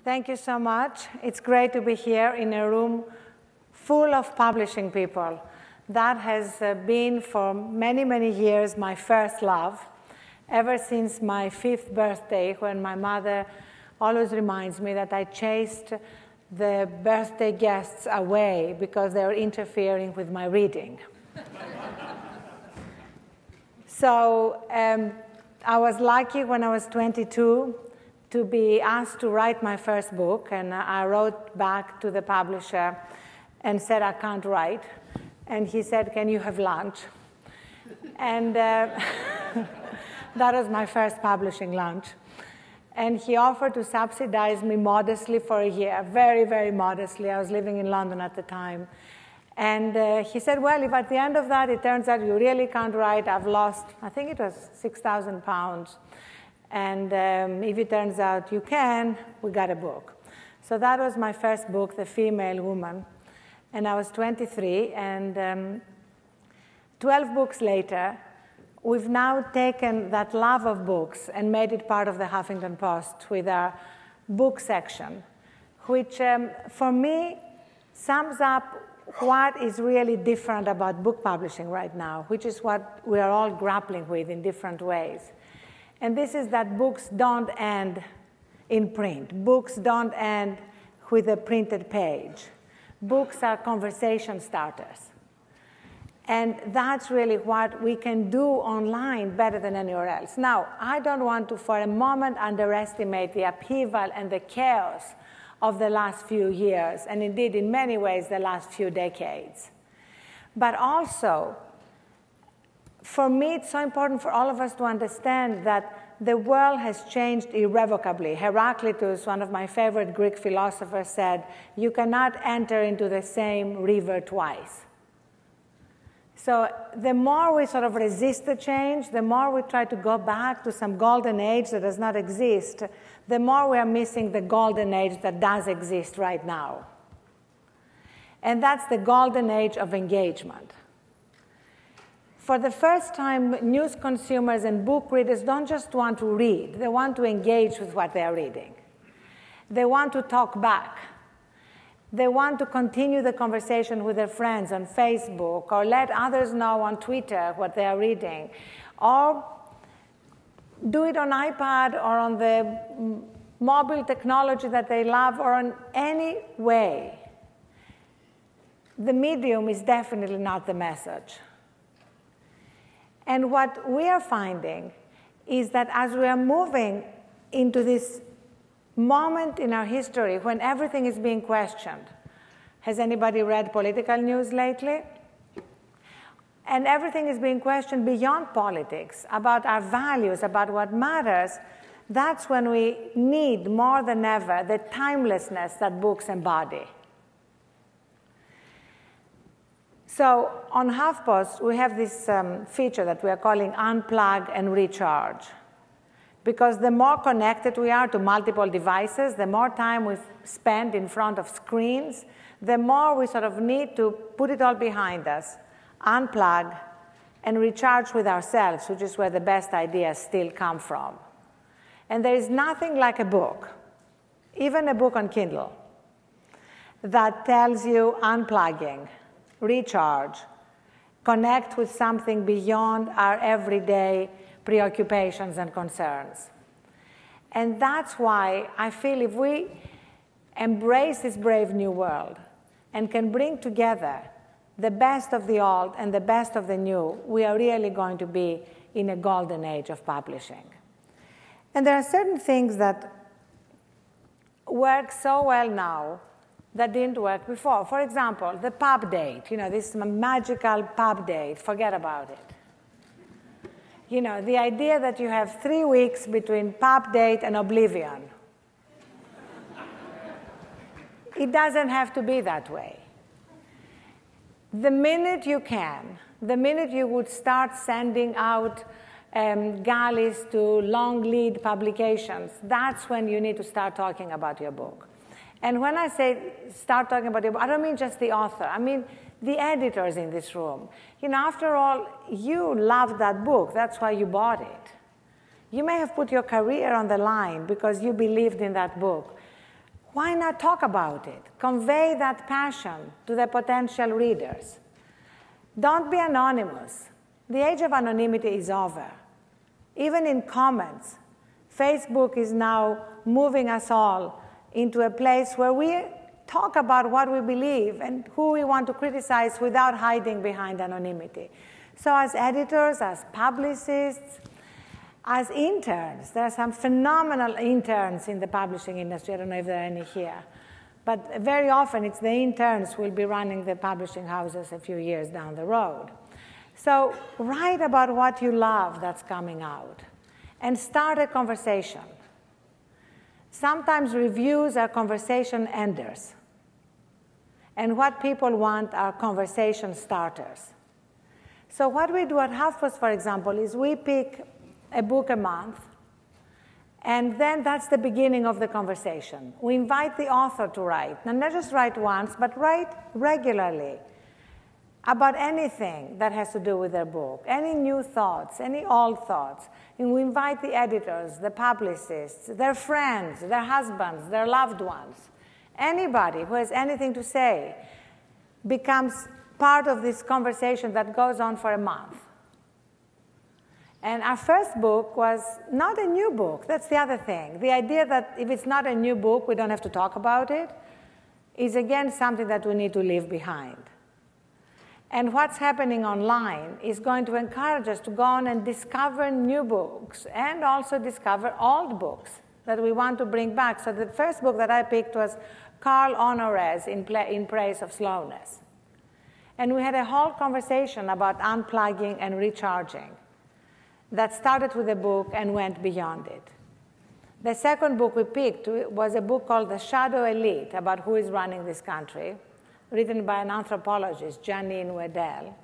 Thank you so much. It's great to be here in a room full of publishing people. That has been for many, many years my first love, ever since my 5th birthday, when my mother always reminds me that I chased the birthday guests away because they were interfering with my reading. So I was lucky when I was 22 to be asked to write my first book, and I wrote back to the publisher and said, I can't write. And he said, can you have lunch? And that was my first publishing lunch. And he offered to subsidize me modestly for a year, very, very modestly. I was living in London at the time. And he said, well, if at the end of that it turns out you really can't write, I've lost, I think it was £6,000. And if it turns out you can, we got a book. So that was my first book, The Female Woman. And I was 23, and 12 books later, we've now taken that love of books and made it part of the Huffington Post with our book section, which for me sums up what is really different about book publishing right now, which is what we are all grappling with in different ways. And this is that books don't end in print. Books don't end with a printed page. Books are conversation starters. And that's really what we can do online better than anywhere else. Now, I don't want to for a moment underestimate the upheaval and the chaos of the last few years, and indeed, in many ways, the last few decades. But also, for me, it's so important for all of us to understand that the world has changed irrevocably. Heraclitus, one of my favorite Greek philosophers, said, you cannot enter into the same river twice. So the more we sort of resist the change, the more we try to go back to some golden age that does not exist, the more we are missing the golden age that does exist right now. And that's the golden age of engagement. For the first time, news consumers and book readers don't just want to read. They want to engage with what they are reading. They want to talk back. They want to continue the conversation with their friends on Facebook, or let others know on Twitter what they are reading, or do it on iPad or on the mobile technology that they love, or in any way. The medium is definitely not the message. And what we are finding is that as we are moving into this moment in our history when everything is being questioned. Has anybody read political news lately? And everything is being questioned beyond politics, about our values, about what matters. That's when we need more than ever the timelessness that books embody. So on HuffPost, we have this feature that we are calling Unplug and Recharge. Because the more connected we are to multiple devices, the more time we spend in front of screens, the more we sort of need to put it all behind us, unplug, and recharge with ourselves, which is where the best ideas still come from. And there is nothing like a book, even a book on Kindle, that tells you unplugging, recharge, connect with something beyond our everyday preoccupations and concerns. And that's why I feel if we embrace this brave new world and can bring together the best of the old and the best of the new, we are really going to be in a golden age of publishing. And there are certain things that work so well now that didn't work before. For example, the pub date, this magical pub date, forget about it. The idea that you have 3 weeks between pub date and oblivion. It doesn't have to be that way. The minute you can, the minute you would start sending out galleys to long lead publications, that's when you need to start talking about your book. And when I say start talking about your book, I don't mean just the author. I mean the editors in this room. After all, you loved that book. That's why you bought it. You may have put your career on the line because you believed in that book. why not talk about it? Convey that passion to the potential readers. Don't be anonymous. The age of anonymity is over. Even in comments, Facebook is now moving us all into a place where we talk about what we believe and who we want to criticize without hiding behind anonymity. So as editors, as publicists, as interns, there are some phenomenal interns in the publishing industry. I don't know if there are any here. But very often it's the interns who will be running the publishing houses a few years down the road. So write about what you love that's coming out and start a conversation. Sometimes reviews are conversation enders. And what people want are conversation starters. So what we do at HuffPost, for example, is we pick a book a month, and then that's the beginning of the conversation. We invite the author to write, and not just write once, but write regularly about anything that has to do with their book, any new thoughts, any old thoughts. And we invite the editors, the publicists, their friends, their husbands, their loved ones. Anybody who has anything to say becomes part of this conversation that goes on for a month. And our first book was not a new book. That's the other thing. The idea that if it's not a new book, we don't have to talk about it is, again, something that we need to leave behind. And what's happening online is going to encourage us to go on and discover new books and also discover old books that we want to bring back. So the first book that I picked was Carl Honoret's In Praise of Slowness. And we had a whole conversation about unplugging and recharging that started with a book and went beyond it. The second book we picked was a book called The Shadow Elite, about who is running this country, written by an anthropologist, Janine Wedel.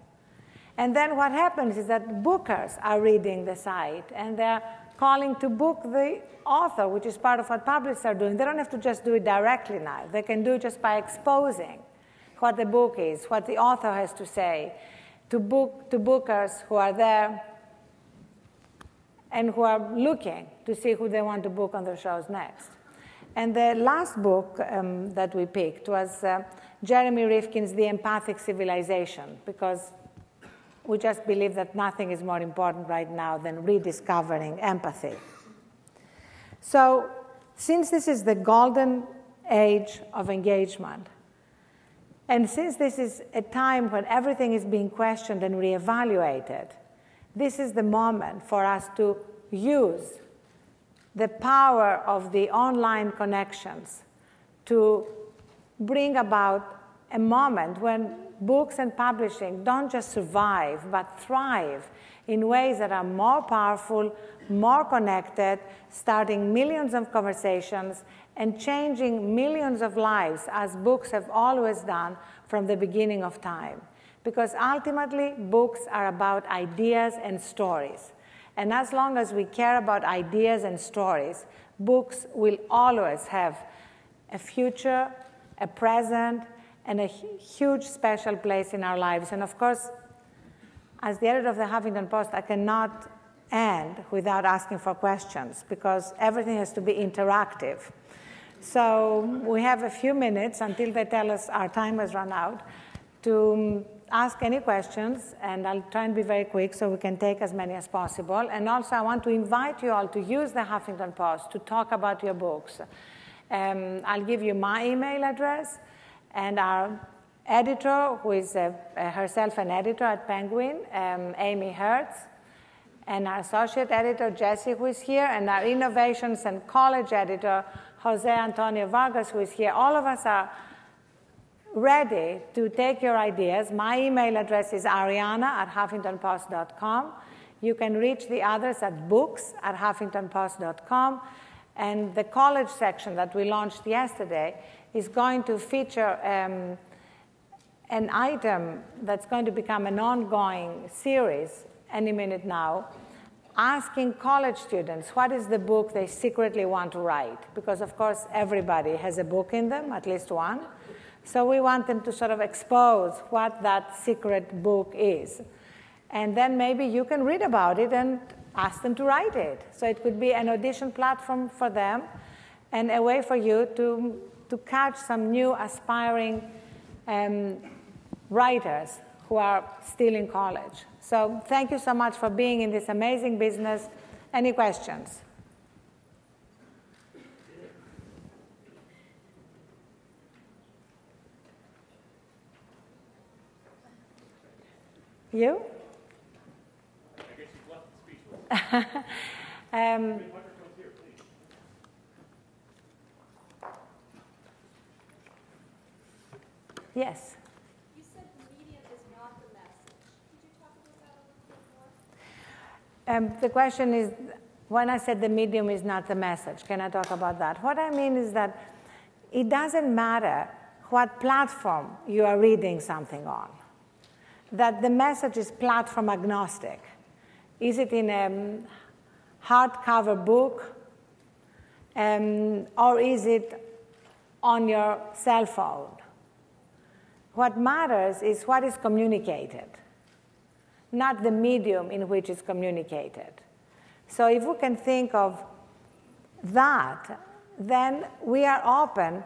And then what happens is that bookers are reading the site, and they're calling to book the author, which is part of what publishers are doing. They don't have to just do it directly now. They can do it just by exposing what the book is, what the author has to say, to bookers who are there and who are looking to see who they want to book on their shows next. And the last book that we picked was Jeremy Rifkin's The Empathic Civilization, because we just believe that nothing is more important right now than rediscovering empathy. So since this is the golden age of engagement, and since this is a time when everything is being questioned and reevaluated, this is the moment for us to use the power of the online connections to bring about a moment when books and publishing don't just survive, but thrive in ways that are more powerful, more connected, starting millions of conversations and changing millions of lives, as books have always done from the beginning of time. Because ultimately, books are about ideas and stories. And as long as we care about ideas and stories, books will always have a future, a present, and a huge special place in our lives. And of course, as the editor of the Huffington Post, I cannot end without asking for questions, because everything has to be interactive. So we have a few minutes until they tell us our time has run out to ask any questions, and I'll try and be very quick so we can take as many as possible. And also I want to invite you all to use the Huffington Post to talk about your books. I'll give you my email address, and our editor, who is herself an editor at Penguin, Amy Hertz, and our associate editor, Jessie, who is here, and our innovations and college editor, Jose Antonio Vargas, who is here. All of us are ready to take your ideas. My email address is arianna@huffingtonpost.com. You can reach the others at books@huffingtonpost.com. And the college section that we launched yesterday is going to feature an item that's going to become an ongoing series any minute now, asking college students what is the book they secretly want to write. Because, of course, everybody has a book in them, at least one. So we want them to sort of expose what that secret book is. And then maybe you can read about it and ask them to write it. So it could be an audition platform for them and a way for you to catch some new aspiring writers who are still in college. So thank you so much for being in this amazing business. Any questions? You? I guess she's left speechless. Yes. You said the medium is not the message. Could you talk about that a little bit more? The question is, when I said the medium is not the message, can I talk about that? What I mean is that it doesn't matter what platform you are reading something on, that the message is platform agnostic. Is it in a hardcover book, or is it on your cell phone? What matters is what is communicated, not the medium in which it's communicated. So if we can think of that, then we are open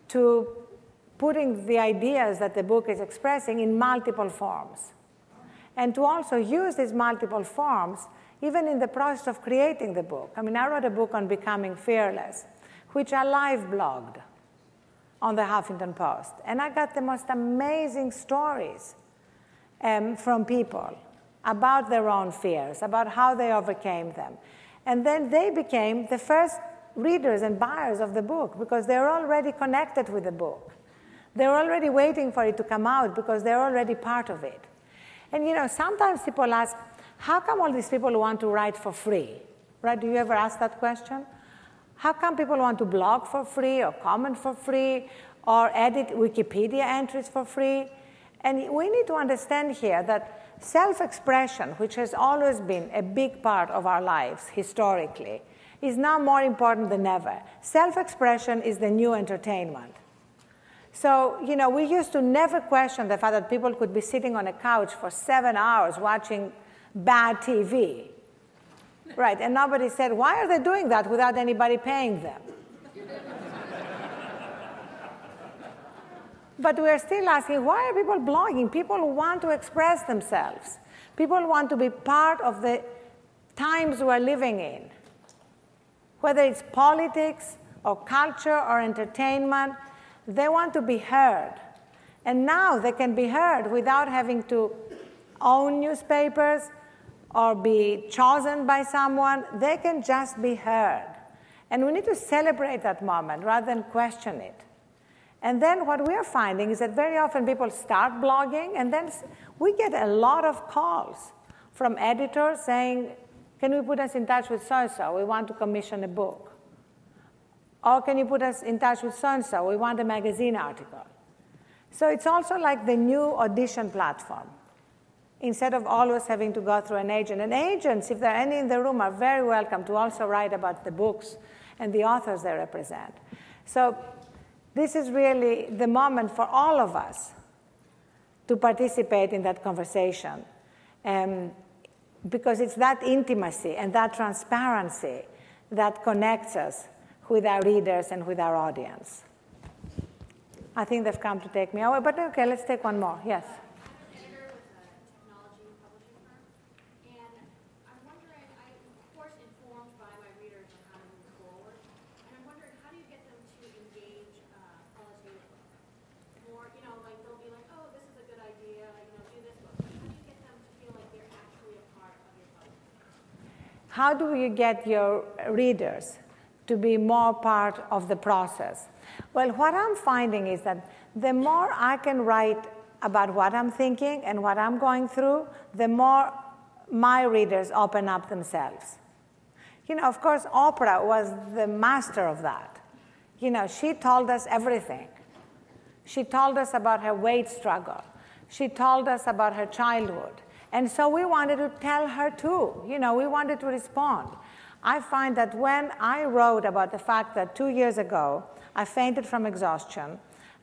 to putting the ideas that the book is expressing in multiple forms, and to also use these multiple forms even in the process of creating the book. I mean, I wrote a book on becoming fearless, which I live blogged on the Huffington Post. And I got the most amazing stories from people about their own fears, about how they overcame them. And then they became the first readers and buyers of the book because they're already connected with the book. They're already waiting for it to come out because they're already part of it. And you know, sometimes people ask, how come all these people want to write for free? Right? Do you ever ask that question? How come people want to blog for free or comment for free or edit Wikipedia entries for free? And we need to understand here that self-expression, which has always been a big part of our lives historically, is now more important than ever. Self-expression is the new entertainment. So, you know, we used to never question the fact that people could be sitting on a couch for 7 hours watching bad TV. Right, and nobody said, why are they doing that without anybody paying them? But we're still asking, why are people blogging? People want to express themselves. People want to be part of the times we're living in. Whether it's politics or culture or entertainment, they want to be heard. And now they can be heard without having to own newspapers or be chosen by someone. They can just be heard. And we need to celebrate that moment rather than question it. And then what we are finding is that very often people start blogging, and then we get a lot of calls from editors saying, can you put us in touch with so-and-so? We want to commission a book. Or can you put us in touch with so-and-so? We want a magazine article. So it's also like the new audition platform, instead of always having to go through an agent. And agents, if there are any in the room, are very welcome to also write about the books and the authors they represent. So this is really the moment for all of us to participate in that conversation, because it's that intimacy and that transparency that connects us with our readers and with our audience. I think they've come to take me away, but okay, let's take one more. Yes? How do you get your readers to be more part of the process? Well, what I'm finding is that the more I can write about what I'm thinking and what I'm going through, the more my readers open up themselves. You know, of course, Oprah was the master of that. You know, she told us everything. She told us about her weight struggle. She told us about her childhood. And so we wanted to tell her too. You know, we wanted to respond. I find that when I wrote about the fact that 2 years ago I fainted from exhaustion,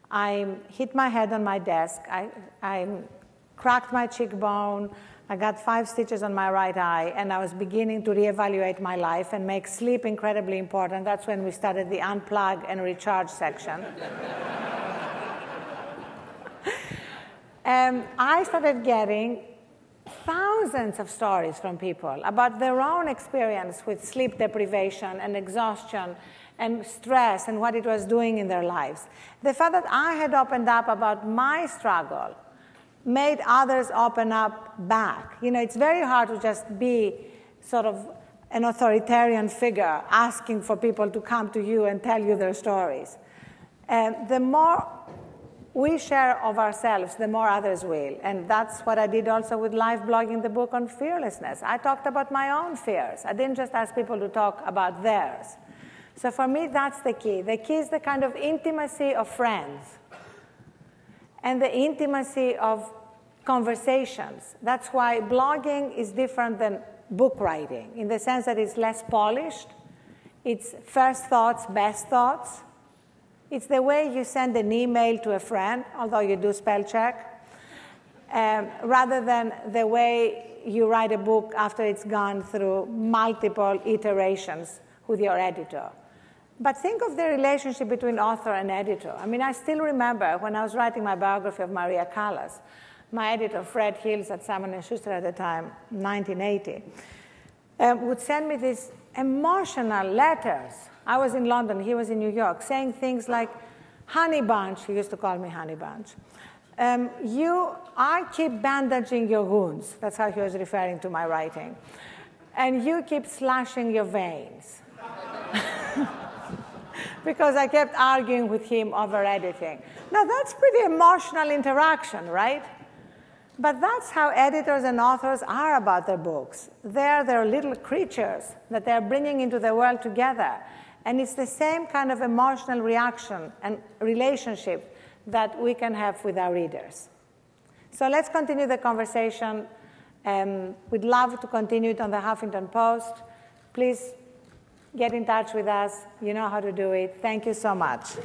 I hit my head on my desk, I cracked my cheekbone, I got 5 stitches on my right eye, and I was beginning to reevaluate my life and make sleep incredibly important. That's when we started the Unplug and Recharge section. And I started getting thousands of stories from people about their own experience with sleep deprivation and exhaustion and stress and what it was doing in their lives. The fact that I had opened up about my struggle made others open up back. You know, it's very hard to just be sort of an authoritarian figure asking for people to come to you and tell you their stories. And the more we share of ourselves, the more others will. And that's what I did also with live blogging the book on fearlessness. I talked about my own fears. I didn't just ask people to talk about theirs. So for me, that's the key. The key is the kind of intimacy of friends and the intimacy of conversations. That's why blogging is different than book writing, in the sense that it's less polished. It's first thoughts, best thoughts. It's the way you send an email to a friend, although you do spell check, rather than the way you write a book after it's gone through multiple iterations with your editor. But think of the relationship between author and editor. I mean, I still remember when I was writing my biography of Maria Callas, my editor, Fred Hills at Simon & Schuster at the time, 1980, would send me these emotional letters. I was in London, he was in New York, saying things like, honey bunch, he used to call me honey bunch. I keep bandaging your wounds. That's how he was referring to my writing. And you keep slashing your veins. Because I kept arguing with him over editing. Now, that's pretty emotional interaction, right? But that's how editors and authors are about their books. They're little creatures that they're bringing into the world together. And it's the same kind of emotional reaction and relationship that we can have with our readers. So let's continue the conversation. We'd love to continue it on the Huffington Post. Please get in touch with us. You know how to do it. Thank you so much.